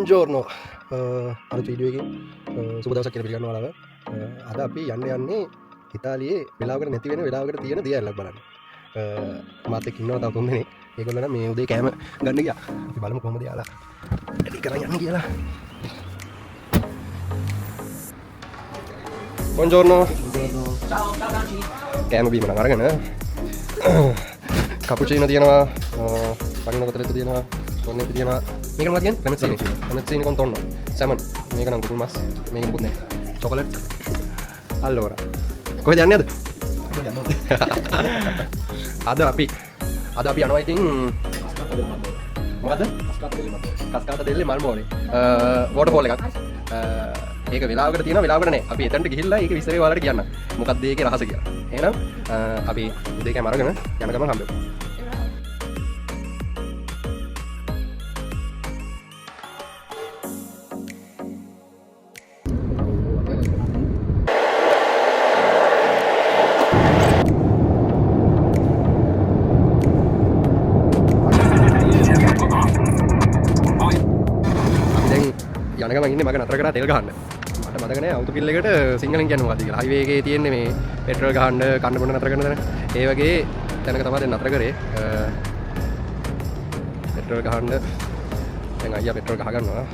Buongiorno. අලුත් video එකකින් සුබ දවසක් කියලා පිළිගන්නවා ඔයාලව. අද අපි යන්නේ ඉතාලියේ වෙලාවකට නැති වෙන වෙලාවකට තියෙන දියඇල්ලක් බලන්න. මාත් එක්ක ඉන්නවා තව තුන් දෙනෙක්. ඒගොල්ලෝ නම් මේ උදේ කෑම ගන්න ගියා. අපි බලමු කොහොමද යාලා එලි කරන් යන්නේ කියලා. Buongiorno. Ciao, ciao Franci. කෑම බීම නම් අරගෙන කපුචිනෝ තියෙනවා, පනිනෝ කතරෙත් තියෙනවා, කොන්නේ තියෙනවා. මේක මොකක්ද කියන්නේ? Pemezzini con tonno. Salmon. මේක නම් කුකුල් මස්. මේක මොකුත් නැහැ. chocolate. Allora. කොහෙද යන්නේ අද? අද අපි යනවා ඉතින් මොකද? Cascata del Marmore. waterfall එකක්. ඒක වෙලාවකට තියෙනවා වෙලාවකට නැහැ. අපි එතනට ගිහිල්ලා ඒක විස්තරේ ඔයාලට කියන්න. මොකක්ද ඒකේ රහස කියලා. එහෙනම් අපි උදේ කෑම අරගෙන යන ගමන් හම්බෙමු. යන ගමන් ඉන්නේ මග නතර කරා තෙල් ගහන්න. මට මතක නැහැ අවුටෝ කිල් එකට සිංහලෙන් කියන්නේ මොකක්ද කියලා. හයිවේ එකේ තියෙන්නේ මේ පෙට්‍රල් ගහන්න කන්න බොන්න නතර කරන තැන. ඒ වගේ තැනක තමයි දැන් නතර කරේ. පෙට්‍රල් ගහන්න දැන් අයියා පෙට්‍රල් ගහ ගන්නවා.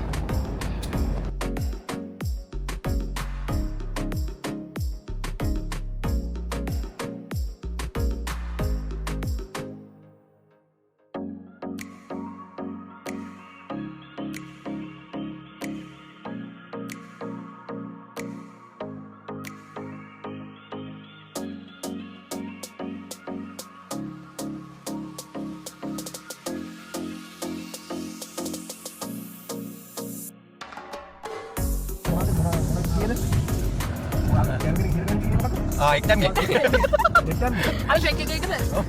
එක්ටම්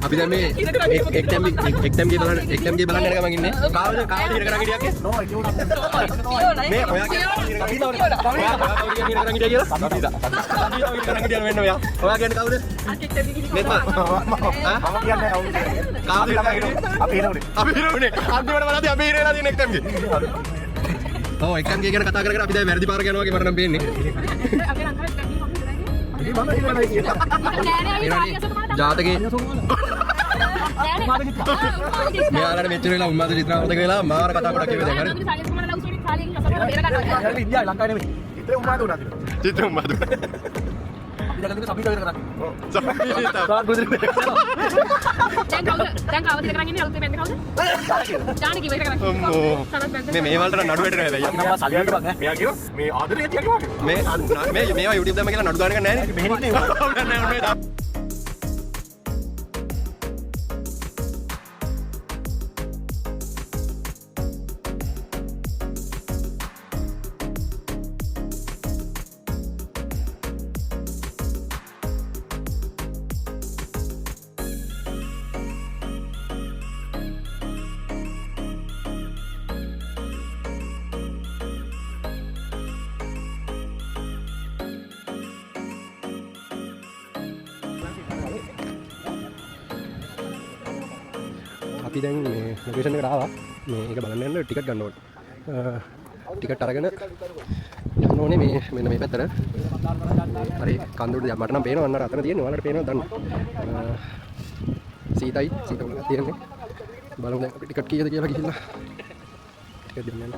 අපි දැන් මේ එක්ටම් ගේ බලන්න යන ගමන් ඉන්නේ. කාවද හිර කරන් හිටියක් මේ ඔයා කියන්නේ වෙන්න ඔයා කියන්නේ කවුද? මෙත්ම අපි හිරුනේ අන්තිමට බලද්දි අපි හිරේලා තියෙන එක්ටම් ගේ. ඔව් එක්ටම් ගේ ගැන කතා කර අපි දැන් වැරදි පාර යනවා වගේ මට නම් පේන්නේ. ජාතකේ මෙයාලට මෙච්චර වෙලා උන්මාද චිත්‍රාවතක වෙලා මාර කතා ගොඩක් කිව්වේ දැන් හරිද? ඉන්දියා ලංකාවේ නෙමෙයි. චිත්‍ර උන්මාද උනා තියෙනවා. චිත්‍ර උන්මාද. අපි දැන් දෙක සබීතා විතර කරන්නේ. ඔව්. සබීතා. සාත් ගුජරි. දැන් කවුද කරන් ඉන්නේ අලුතෙන් එන්නේ කවුද? ජානකි විතර කරන්. මේ වලට නඩු වැටෙනවා හැබැයි. අපි නම් සලියට බං ඈ. මෙයා කිව්වා මේ ආදරේ තියන්නේ වගේ. මේවා YouTube දැම්ම කියලා නඩු දාන්න එක නැහැ නේ. මෙහෙම නේ. නෑ. අපි දැන් මේ ලොකේෂන් එකට ආවා. මේක බලන්න යන්න ටිකට් ගන්න ඕනේ. ටිකට් අරගෙන යන්න ඕනේ මේ මෙන්න මේ පැත්තට. හරි කන්දුඩ මට නම් පේනවා අන්න අතන තියෙන්නේ. ඔයාලට පේනවද දන්නේ. සීතයි සීතල තියෙන්නේ. බලමු දැන් අපි ටිකට් කීයද කියලා ගිහිල්ලා. ටිකට් දෙන්න යන්න.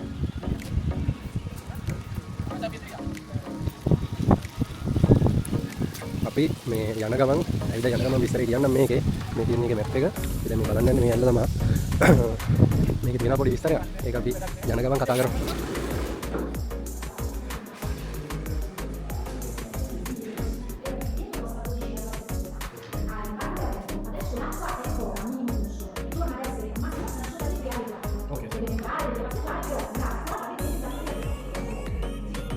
අපි මේ යන ගමන් ඇවිල්ලා යන ගමන් විස්තරේ කියන්නම් මේකේ. මේ තියෙන එකේ මැප් එක. ඉතින් මේ බලන්න යන්නේ මේ යන්න තමයි. මේකේ තියෙන පොඩි විස්තරයක්. ඒක අපි යන ගමන් කතා කරමු.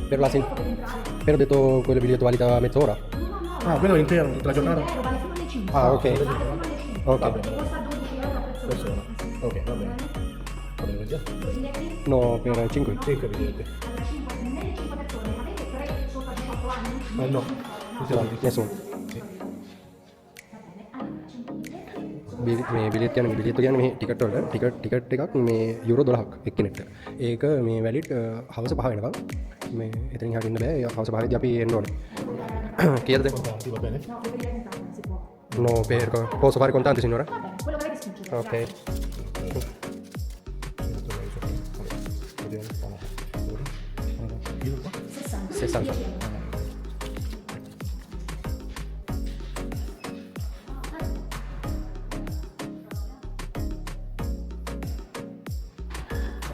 Per la per ho detto quello biglietto valida mezz'ora. Ah, quello intero, tutta la giornata? Ah, ok. Ok. Persona. Ok, va bene. Volevo già. No, per 5. Sì, capite. No, Nessuno. sì. මේ බිලියත් කියන්නේ බිලියත් කියන්නේ මේ ticket වල ticket එකක් මේ euro 12ක් එක්කෙනෙක්ට. ඒක මේ වැලිඩ් හවස 5 වෙනකම්. මේ එතනින් හරින්න බෑ. හවස 5 දී අපි එන්න ඕනේ. කීයද? Contanti, va bene? No, posso fare contanti, signora? Quello che distingue. Ok. Io qua? 60.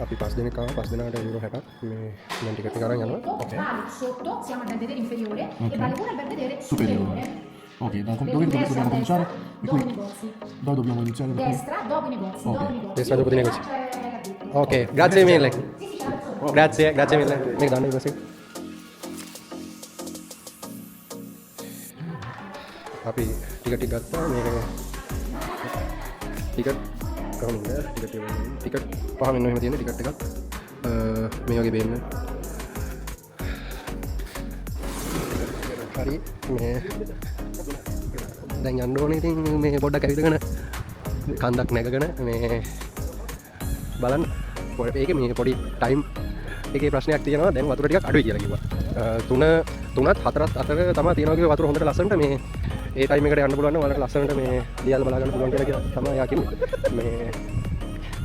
අපි 5 දෙනෙක් ආවා 5 දෙනාට යුරෝ 60ක් මේ මම ටිකට් එක අරන් යනවා. Vale sotto, siamo nel vedere inferiore e vale 1 nel vedere Superiore. superiore. Ok, dove Quindi dobbiamo destra, cominciare? destra, E dopo i qui? negozi. Dove dobbiamo iniziare? Da qui? Destra, dopo i negozi. Ok. Dopo i negozi. Destra, dopo i negozi. C'è la gadetta. Ok, grazie mille. Grazie mille. මේක දාන්න ඉවසින්. අපි ticket එක ගත්තා මේක ticket කොහොමද ticket පහ මෙන්න එහෙම තියෙන ටිකට් එකක් මේ වගේ බේන්න හරි මේ දැන් යන්න ඕනේ ඉතින් මේ පොඩ්ඩක් ඇවිදගෙන කන්දක් නැගගෙන මේ බලන්න ඒක මේ පොඩි ටයිම් එකේ ප්‍රශ්නයක් තියෙනවා දැන් වතුර ටිකක් අඩුයි කියලා කිව්වා 3ත් 4ත් අතර තමයි තියෙනවා කිව්වේ වතුර හොඳට ලස්සනට මේ ඒ ටයිම් එකට යන්න පුළුවන් නම් ඔයාලට ලස්සනට මේ දියල් බලා ගන්න පුළුවන් කියලා තමයි යා කිව්වේ මේ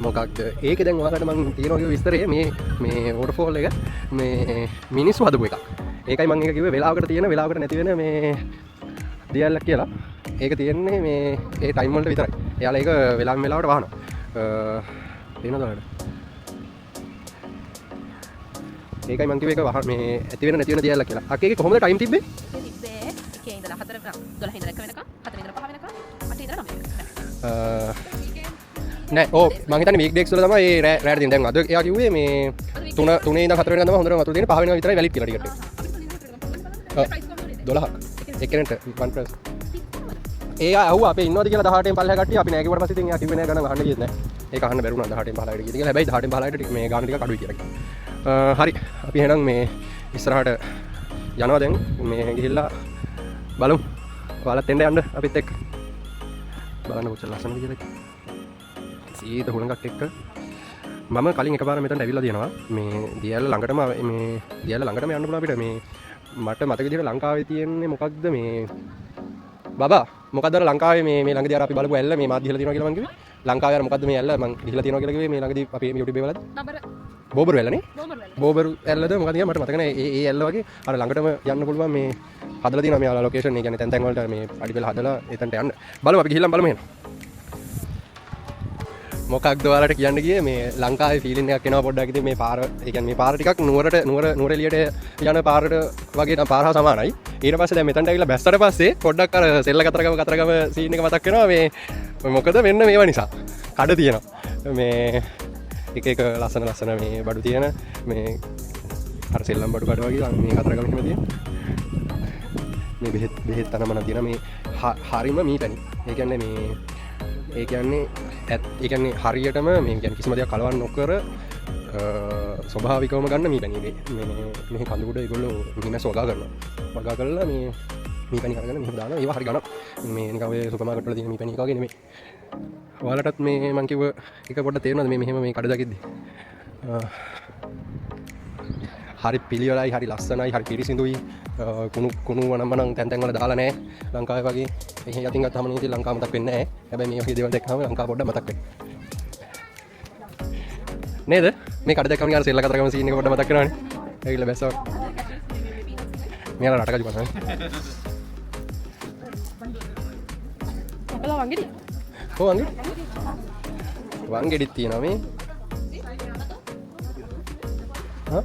මොකක්ද ඒක දැන් ඔයාලට මම තියෙනවා කිව්ව විස්තරේ මේ වෝටර්ෆෝල් එක මේ මිනිස්සු හදපු එකක් ඒකයි මම ඒක කිව්වේ වෙලාවකට තියෙන වෙලාවකට නැති වෙන මේ දියල්ලක් කියලා ඒක තියෙන්නේ මේ ඒ ටයිම් වලට විතරයි එයාලා ඒක වෙලාවෙන් වෙලාවට වහනවා තේනවද ඔයාලට ඒකයි මං කිව්වේ ඒක මේ ඇති වෙන නැති වෙන දියල්ලක් කියලා අකේක කොහොමද ටයිම් තිබ්බේ තිබ්බේ එකේ ඉඳලා 4 12 ඉඳලා 1 වෙනකම් 4 ඉඳලා 5 වෙනකම් 8 ඉඳලා 9 වෙනකම් නෑ ඕ මං හිතන්නේ වීක් ඩේක්ස් වල තමයි ඒ රෑට දින දැන් අද එයා කිව්වේ මේ 3 ඉඳන් 4 වෙනකම් තමයි හොඳට වතුර තියෙන 5 වෙනකම් විතරයි වැලිඩ් කියලා ටිකට් එක 12ක් එක්කෙනෙක්ට 1 ප්‍රයිස් ඒ අහුවා අපේ ඉන්නවද කියලා 18න් 15 කට්ටිය අපි නෑ කිව්වට පස්සේ ඉතින් එයා කිව්වේ නෑ ගණන් අහන්න ගියෙත් නෑ ඒක අහන්න බැරුණා 18න් 15කට ගියේ කියලා හැබැයි 18න් 15ට ටික මේ ගාන ටිකක් අඩුයි කියලා හරි අපි එහෙනම් මේ ඉස්සරහට යනවා දැන් මේ ගිහිල්ලා බලමු ඔයාලත් එන්න යන්න අපිත් එක්ක බලන්න කොච්චර ලස්සනද කියලා සීත හුලඟක් එක්ක මම කලින් එකපාර මෙතනට ඇවිල්ලා තියෙනවා මේ දියැල ළඟටම මේ දියැල ළඟටම යන්න පුළුවන් අපිට මේ මට මතක විදිහට ලංකාවේ තියෙන්නේ මොකක්ද මේ බබා මොකක්ද අර ලංකාවේ මේ ළඟදී අර අපි බලපු ඇල්ල මේ මාත් ගිහලා තියෙනවා කියලා මං කිව්වේ ලංකාවේ අර මොකක්ද මේ ඇල්ල මං ගිහලා තියෙනවා කියලා කිව්වේ මේ ළඟදී අපි YouTube එකේ බලද්දි නම්බර බෝබරු ඇල්ලනේ බෝමර් වල බෝබරු ඇල්ලද මොකද කියලා මට මතක නැහැ ඒ ඇල්ල වගේ අර ළඟටම යන්න පුළුවන් මේ හදලා තියෙනවා මේ ලොකේෂන් එක කියන්නේ තැන් වලට මේ අඩි වෙලා හදලා එතනට යන්න බලමු අපි ගිහිල්ලා බලමු එහෙනම් මොකක්ද ඔයාලට කියන්න ගියේ මේ ලංකාවේ ෆීලින් එකක් එනවා පොඩ්ඩක් ඉතින් මේ පාර ඒ කියන්නේ මේ පාර ටිකක් නුවර එළියට යන පාරට වගේ නම් පාර හා සමානයි ඊට පස්සේ දැන් මෙතනට ඇවිල්ලා බැස්සට පස්සේ පොඩ්ඩක් අර සෙල්ල කතරගම සීන් එක මතක් වෙනවා මේ මොකද මෙන්න මේවා නිසා කඩ තියෙනවා මේ එක ලස්සන මේ බඩු තියෙන මේ අර සෙල්ලම් බඩු කඩ වගේ මේ කතරගම එහෙම තියෙන මේ බෙහෙත් තනමන තියෙන මේ හරිම මීපැණි ඒ කියන්නේ මේ ඒ කියන්නේ හරියටම මේ කියන්නේ කිසිම දෙයක් කලවම් නොකර ස්වභාවිකවම ගන්න මීපැණි මේ කඳුගොඩ ඒගොල්ලෝ මිනිස් වගා කරලා මේ මීපැණි කරගෙන මෙහෙම දානවා ඒවා හරි ගණන් මේ නිකන් ඔය සුපර් මාකට් වල තියෙන මීපැණි එක වගේ නෙමෙයි ඔයාලටත් මේ මං කිව්ව එක පොඩ්ඩක් තේරෙනවද මේ මෙහෙම මේ කඩ දකිද්දි හරි පිළිවෙලයි හරි ලස්සනයි හරි පිරිසිදුයි කුණු වනම්මනම් තැන් වල දාලා නැහැ ලංකාවේ වගේ එහෙ යටින් ගත්තාම නේ ඉතින් ලංකාව මතක් වෙන්නේ නැහැ හැබැයි මේ වගේ දේවල් දැක්කම ලංකාව පොඩ්ඩක් මතක් වෙනවා නේද මේ කඩ දැක්කම නිකන් සෙල්ල කතරගම සීන් එක පොඩ්ඩක් මතක් වෙනවනේ ඇවිල්ලා බැස්සව මෙයාලා රටකජු කරනවා අපලා වංගෙඩි ඔව් වංගෙඩිත් තියෙනවා මේ හා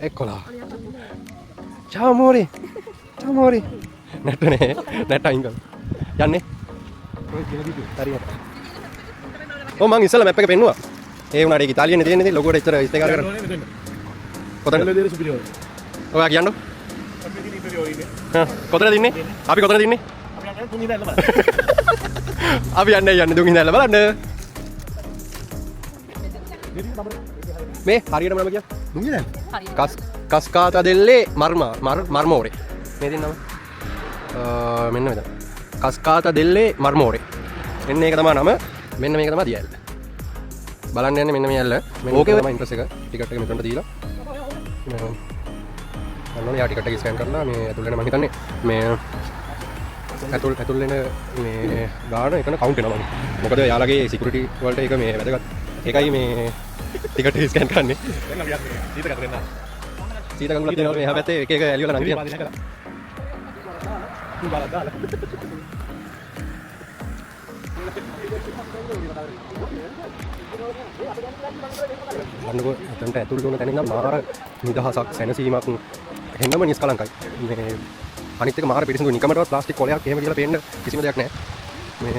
eccola ciao amore නැට අයින් කරලා යන්නේ හරියට ඔව් මං ඉස්සෙල්ලා මැප් එක පෙන්නුවා ඒ උනාට ඒක ඉතාලියෙන්නේ තියෙන්නේ ඉතින් ලොගෝට ඉතර ඉස්තේ කරගෙන කොතනද vedere superiore. ඔයා කියන්නෝ Appetiti inferiori. කොතනද ඉන්නේ අපි කොතනද ඉන්නේ Abbiamo un livello ma. අපි යන්නේ දුකින් දැල්ල බලන්න මේ හරියටම නම කියන්න Dungi කස්කාතා දෙල්ලේ මර්මෝරේ මේ දෙන්නම මෙන්න මෙතන කස්කාත දෙල්ලේ මර්මෝරේ. මෙන්න මේක තමයි නම. මෙන්න මේක තමයි දියැල්ල. බලන්න යන්නේ මෙන්න මේ ඇල්ල. ඕකේ තමයි ඉන්ට්‍රස් එක. ටිකට් එක මෙතනට දීලා. අන්නෝනේ යා ටිකට් එක ස්කෑන් කරලා මේ ඇතුල් වෙන මම හිතන්නේ මේ ඇතුල් වෙන මේ ගාන එකන කවුන්ට් වෙනවා මම. මොකද යාළගේ සිකියුරිටි වලට ඒක මේ වැදගත්. ඒකයි මේ ටිකට් එක ස්කෑන් කරන්නේ. දැන් අපි යන්නේ. සීත කර දෙන්න. සීත කඟුලක් තියෙනවා මේ එහා පැත්තේ එක එක ඇලි වල නම් තියෙනවා. බලලා දාලා. අන්නකෝ එතනට ඇතුල් වුණ තැන ඉඳන් මාර නිදහසක් සැනසීමක් හෙන්නම නිස්කලංකයි. මේ අනිත් එක මාර පිරිසිදු නිකමටවත් ප්ලාස්ටික් කොලයක් එහෙම කියලා පේන්න කිසිම දෙයක් නැහැ. මේ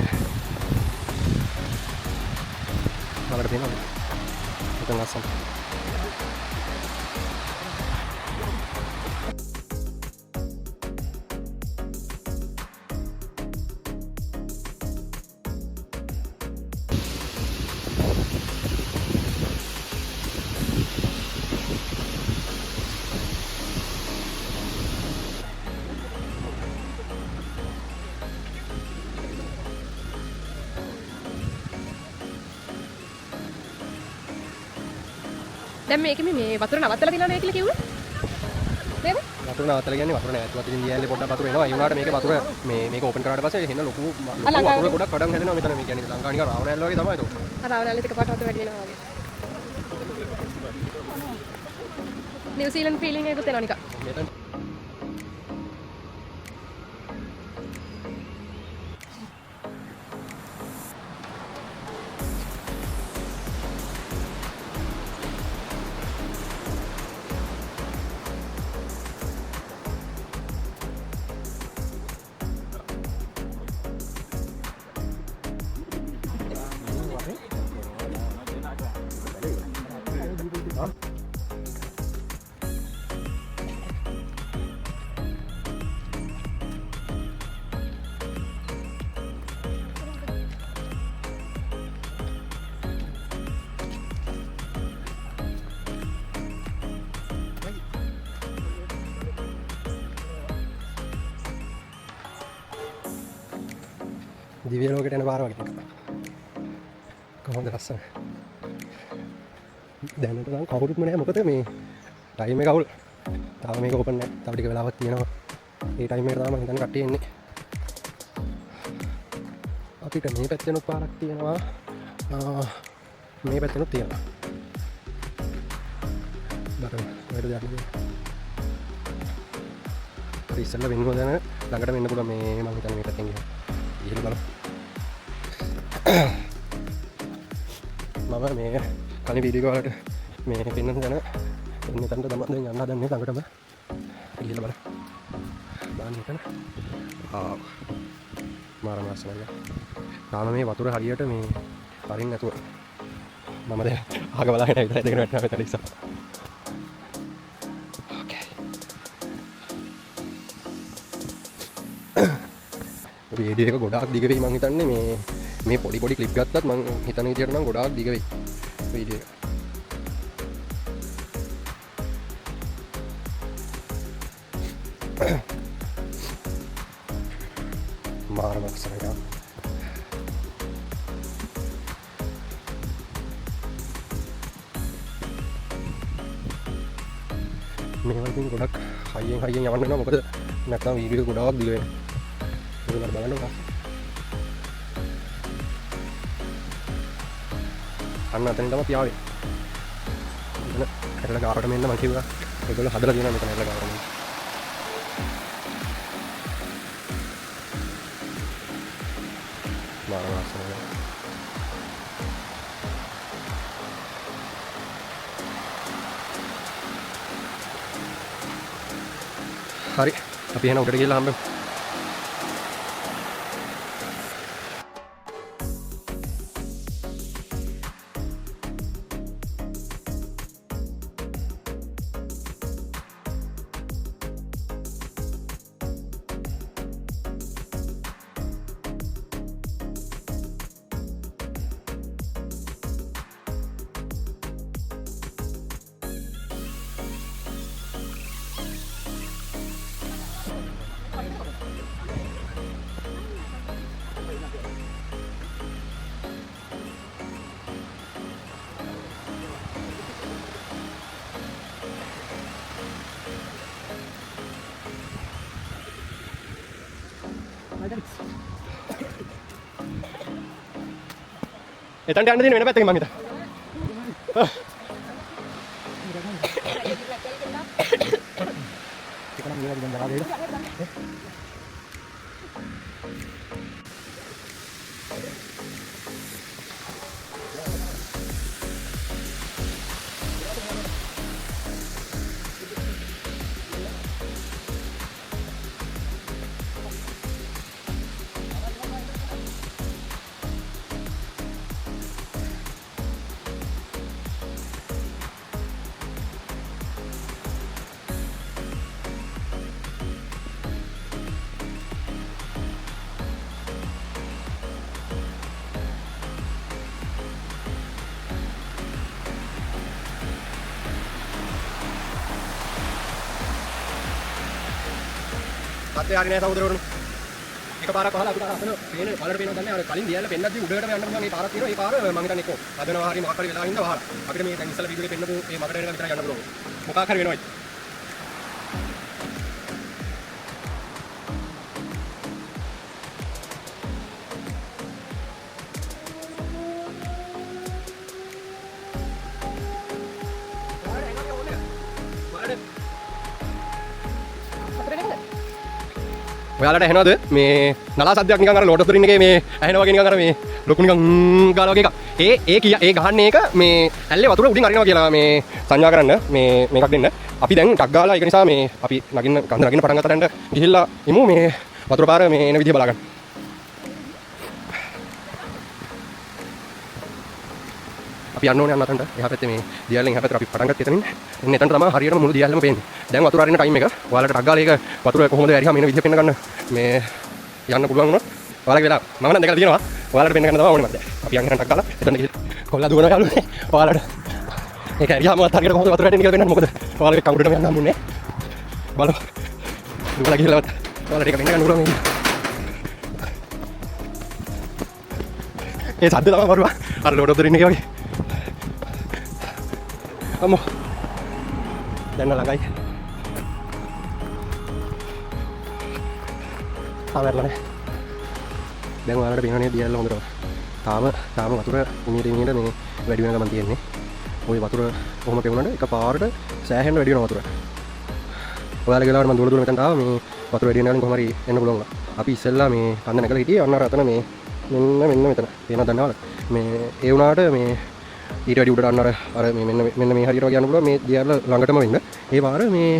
බලන්න පේනවා. එතන ලස්සන. දැන් මේකෙ මේ වතුර නවත්තලා තියෙනවා නේ කියලා කිව්වේ නේද? වතුර නවත්තලා කියන්නේ වතුර නෑ. වතුරින් දියැලේ පොඩ්ඩක් වතුර එනවා. ඒ වුණාට මේකේ වතුර මේක ඕපන් කරාට පස්සේ හෙන්න ලොකු වතුර ගොඩක් කඩන් හැදෙනවා මෙතන. මේ කියන්නේ ලංකාව නිකන් රාවණ ඇල්ල වගේ තමයි ඒක. අර ආවනාලේ ටික පාට වතුර වැඩි වෙනවා වගේ. නිව්සීලන්ත ෆීලිං එකකුත් එනවා නිකන්. මෙතන දිව්‍ය ලෝකෙට යන පාර වගේ එකක්. කොහොමද ලස්සන. දැනට නම් කවුරුත්ම නැහැ. මොකද මේ ටයිම් එක අවුල්. තාම මේක ඕපන් නැහැ. තව ටික වෙලාවක් තියෙනවා. ඒ ටයිම් එකට තමයි හිතන්නේ කට්ටිය එන්නේ. අපිට මේ පැත්තෙනුත් පාරක් තියෙනවා. මේ පැත්තෙනුත් තියෙනවා. බලන්න කොහෙද යන්නේ. හරි ඉස්සෙල්ලා වෙන්න ඕන ළඟට වෙන්න පුළුවන් මේ මම හිතන්නේ මේ පැත්තෙන් ගියා. ඉහළ බලන්න. මම මේ කලින් වීඩියෝ වලට මේ පෙන්වන්න යන එන්න තැනට තමයි දැන් යන්න හදන්නේ ළඟටම. ඉහළ බලන්න. බලන්න එතන. මාර මාසනයි. තාම මේ වතුර හරියට මේ අරින් නැතුව මම දැන් අහක බලාගෙන ඉඳලා දෙකන වැටෙනවා මෙතන ඉස්සර. ඕකේ. වීඩියෝ එක ගොඩාක් දිග වෙයි මං හිතන්නේ මේ පොඩි ක්ලිප් ගත්තත් මං හිතන විදියට නම් ගොඩාක් දිග වෙයි වීඩියෝ එක. මාරම ලස්සනයි. මේවා ඉතින් ගොඩක් හයියෙන් යවන්න වෙනවා. මොකද නැත්නම් වීඩියෝ එක ගොඩාක් දිග වෙනවා. ඒක බලන්න. අන්න අතනින් තමයි පියාවේ. එතන ඇරලා ගාවට මෙන්න මම කිව්වා. ඒගොල්ලෝ හදලා තියෙනවා මෙතන ඇරලා ගාවට මෙන්න. මාර ලස්සනයි. හරි අපි එහෙනම් උඩට ගිහලා හම්බෙමු. එතනට යන්න තියෙන වෙන පැත්තකින් මං හිතා. අතේ හරි නෑ සහෝදරවරුනි. එකපාරක් අහලා අපිට අතන පේන බලට පේනවා දැන් අර කලින් දියල්ල පෙන්නද්දි උඩට යන්න පුළුවන් මේ පාරක් තියෙනවා. ඒ පාර මම හිතන්නේ එක්ක අදනවා හරි මොකක් හරි වෙලා ඉඳලා වහලා. අපිට මේ දැන් ඉස්සලා වීඩියෝ එකේ පෙන්නපු මේ මගට එනකම් විතරයි යන්න පුළුවන්. මොකක් හරි වෙනවා. ඔයාලට ඇහෙනවද මේ නලා සද්දයක් නිකන් අර ලෝඩ් ඔෆ් ද රින් එකේ මේ ඇහෙනවා වගේ නිකන් අර මේ ලොකු නිකන් ගාලා වගේ එකක්. ඒ ගහන්නේ එක මේ ඇල්ලේ වතුර උඩින් අරිනවා කියලා මේ සංඥා කරන්න මේ මේකක් දෙන්න. අපි දැන් ටක් ගාලා ඒක නිසා මේ අපි නගින්න කන්ද නගින්න පටන් ගත්ත තැනට ගිහිල්ලා ඉමු මේ වතුර පාර මේ එන විදිය බලා ගන්න. අපි යන්න ඕනේ අන්නතන්ට. එහා පැත්තේ මේ දියල්ලෙන් එහා පැත්තට අපි පටන් ගත්ත එතනින්. එන්න එතන තමයි හරියටම මුළු දියල්ලම පේන්නේ. දැන් වතුර අරින්න ටයිම් එක. ඔයාලට ටක් ගාලා ඒක වතුර කොහොමද ඇරියාම එන විදිය පෙන්න ගන්න මේ යන්න පුළුවන් වුණොත් ඔයාලගේ වෙලාව මම නම් දැකලා තියෙනවා. ඔයාලට පෙන්න ගන්න තමයි ඕනේ මට. අපි යන්න ටක් ගාලා එතන කොල්ලා දුවනවා යාළුවනේ. ඔයාලට ඒක ඇරියාම හරියට කොහොමද වතුර ඇටෙන්නේ කියලා පෙන්නන්න. මොකද ඔයාලගේ කවුරුටම යන්න හම්බුනේ නැහැ. බලමු. දුවලා ගිහලා ඔයාලට ඒක පෙන්න ගන්න උරම ඒ සද්ද තමයි වරුවා. අර ලෝඩ් ඔෆ් ද රින් එකේ වගේ. අම්මෝ දැන් ළඟයි. ආවර්ලනේ. දැන් ඔයාලට පේනවනේ දියල්ල හොඳට. තාම වතුර උණියට මේ වැඩි වෙන ගමන් තියෙන්නේ. ওই වතුර කොහොම පෙවුනද එකපාරට සෑහෙන්න වැඩි වෙනවා වතුර. ඔයාලගේ වෙලාවට මම දුර මෙතනට ආවා මේ වතුර වැඩි වෙන ගමන් කොහොම හරි එන්න පුළුවන්. අපි ඉස්සෙල්ලා මේ කන්ද නැගලා හිටියේ අන්න අර අතන මේ මෙන්න මෙතන. පේනවද දන්නවද? මේ ඒ වුණාට මේ ඊට වැඩි උඩට අන්න අර මේ මෙන්න මේ හරියට වගේ යන්න පුළුවන් මේ දියල්ල ළඟටම වෙන්න. ඒ පාර මේ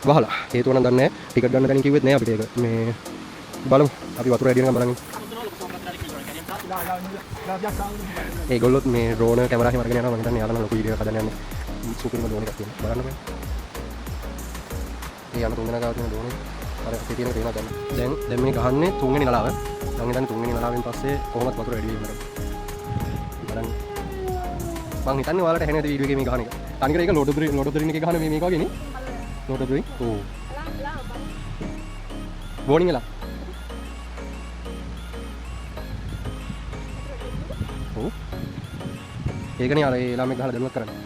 වහලා. හේතුව නම් දන්නේ නැහැ. ටිකට් ගන්න තැනින් කිව්වෙත් නෑ අපිට ඒක. මේ බලමු. අපි වතුර වැඩි වෙනකම් බලමු. ඒගොල්ලොත් මේ ඩ්‍රෝන කැමරා එකෙන් අරගෙන යනවා. මම හිතන්නේ යාළුවා නම් ලොකු වීඩියෝ එකක් හදන්න යන්නේ. සුපිරිම ඩ්‍රෝන එකක් තියෙනවා. බලන්න බෑ. ඒ යන තුන්දෙනා ගාව තියෙන ඩ්‍රෝනේ අර අපේ තියෙන තේනවා දැන් මේ ගහන්නේ තුන්වෙනි නලාව. මම හිතන්නේ තුන්වෙනි නලාවෙන් පස්සේ කොහොමද වතුර වැඩි වෙන්නේ බලන්න. මං හිතන්නේ ඔයාලට ඇහෙනද වීඩියෝ එකේ මේ ගහන එක. තනිකර ඒක ලෝඩ් ඔෆ් ද රින් එකේ ගහන මේක වගේ නේ. ලෝඩ් ඔෆ් ද රින්. ඕ. වෝනින් එලා. ඕ. ඒකනේ අර ඒ ළමෙක් ගහලා දැනුවත් කරන්නේ.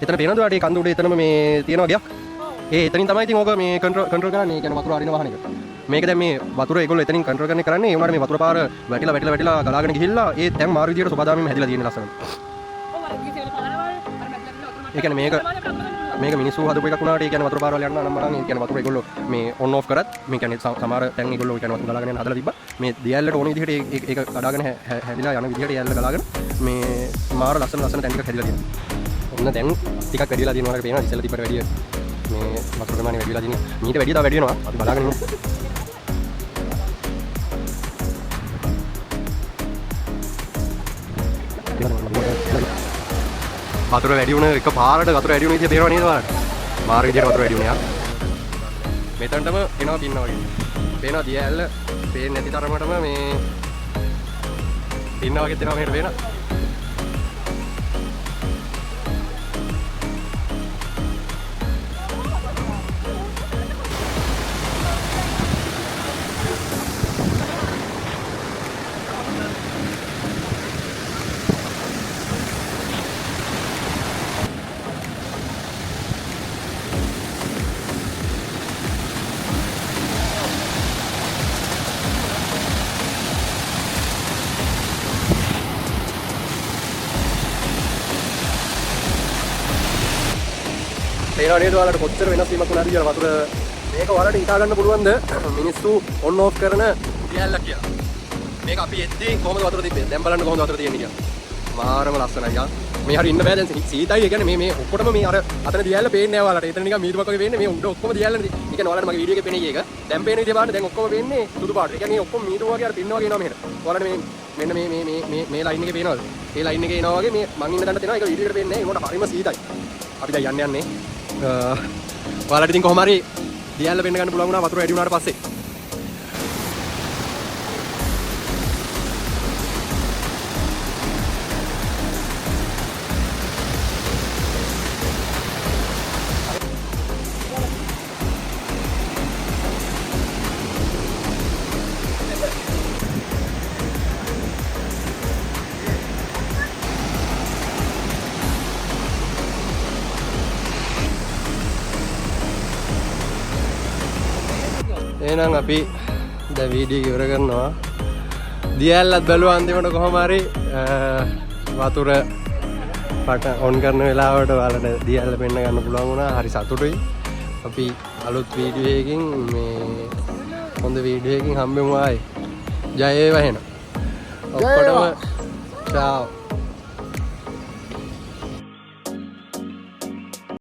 එතන පේනවද ඔයාලට ඒ කන්ද උඩේ එතනම මේ තියෙනවා ගයක්? ඒ එතනින් තමයි ඉතින් ඕක මේ කන්ට්‍රෝල් කරන්නේ. ඒ කියන්නේ වතුර අරින වාහන එක. මේක දැන් මේ වතුර ඒගොල්ලෝ එතනින් කන්ට්‍රෝල් කරන්නේ ඒ වුණාට මේ වතුර පාර වැටිලා ගලාගෙන ගිහිල්ලා ඒ තැන් මාරු විදියට සෝබාදාමෙන් හැදිලා තියෙන ලස්සන. ඒ කියන්නේ මේක මිනිස්සු හදපු එකක් වුණාට ඒ කියන්නේ වතුර පාරවල යන්න නම් මනම් ඒ කියන්නේ වතුර ඒගොල්ලෝ මේ ඔන් ඔෆ් කරත් මේ කියන්නේ සමහර තැන් ඒගොල්ලෝ කියන්නේ වතුර ගලාගෙන යන හදලා තිබ්බා. මේ දියැලට ඕන විදිහට ඒක කඩාගෙන හැදිලා යන විදිහට යැල්ල ගලාගෙන මේ මාර ලස්සන තැන් ටිකක් හැදිලා තියෙනවා. ඔන්න දැන් ටිකක් වැඩිලා තියෙනවා වගේ පේනවා. ඉස්සෙල්ලා තිබ්බට වැඩිය මේ වතුර ප්‍රමාණය වැඩිලා තියෙනවා. මීට වැඩිය තව වැඩි වෙනවා. අපි බලාගෙන ඉමු. වතුර වැඩි වුණ එක පාරට වතුර වැඩි වුණ විදිය තේරෙනව නේද ඔයාලට? මාර විදියට වතුර වැඩි වුණේ යා. මෙතනටම එනවා පින්නවා වගේ. පේනවා දියැල්ල පේන්නේ නැති තරමටම මේ පින්නවා වගේ තේනවා මෙහෙට පේනවා. තේරෙනවා නේද ඔයාලට කොච්චර වෙනස් වීමක් වුණාද කියලා වතුර මේක ඔයාලට හිතා ගන්න පුළුවන්ද මිනිස්සු ඔන් ඕෆ් කරන දියැල්ල කියලා මේක අපි එද්දී කොහොමද වතුර තිබ්බේ දැන් බලන්න කොහොමද වතුර තියෙන්නේ කියලා මාරම ලස්සනයි යා මේ හරි ඉන්න බෑ දැන් සීතයි ඒ කියන්නේ මේ ඔක්කොටම මේ අර අතන දියැල්ල පේන්නේ නැහැ ඔයාලට එතන නිකන් මීදුමක් වගේ වෙන්නේ මේ උඩ ඔක්කොම දියැල්ලනේ ඒ කියන්නේ ඔයාලට මගේ වීඩියෝ එකේ පේන එක දැන් පේන විදිහ බලන්න දැන් ඔක්කොම වෙන්නේ සුදු පාට ඒ කියන්නේ ඔක්කොම මීදුම වගේ අර පින්න වගේ එනවා මෙහෙට ඔයාලට මේ මෙන්න මේ ලයින් එකේ පේනවද ඒ ලයින් එකේ එනවා වගේ මේ මං ඉන්න තැනට එනවා ඒක වීඩියෝ එකට පේන්නේ නැහැ ඒකට හරිම සීතයි අපි දැන් යන්නේ ඔයාලට ඉතින් කොහොම හරි දියැල්ල පෙන්න ගන්න පුළුවන් වුණා වතුර වැඩි වුණාට පස්සේ එහෙනම් අපි දැන් වීඩියෝ ඉවර කරනවා. දියැල්ලත් බැලුවා අන්තිමට කොහොම හරි වතුර පට ඔන් කරන වෙලාවට ඔයාලට දියැල්ල පෙන්න ගන්න පුළුවන් වුණා. හරි සතුටුයි. අපි අලුත් වීඩියෝ එකකින් මේ හොඳ වීඩියෝ එකකින් හම්බෙමු ආයේ. ජය වේවා එහෙනම්. ඔක්කොටම චාව්.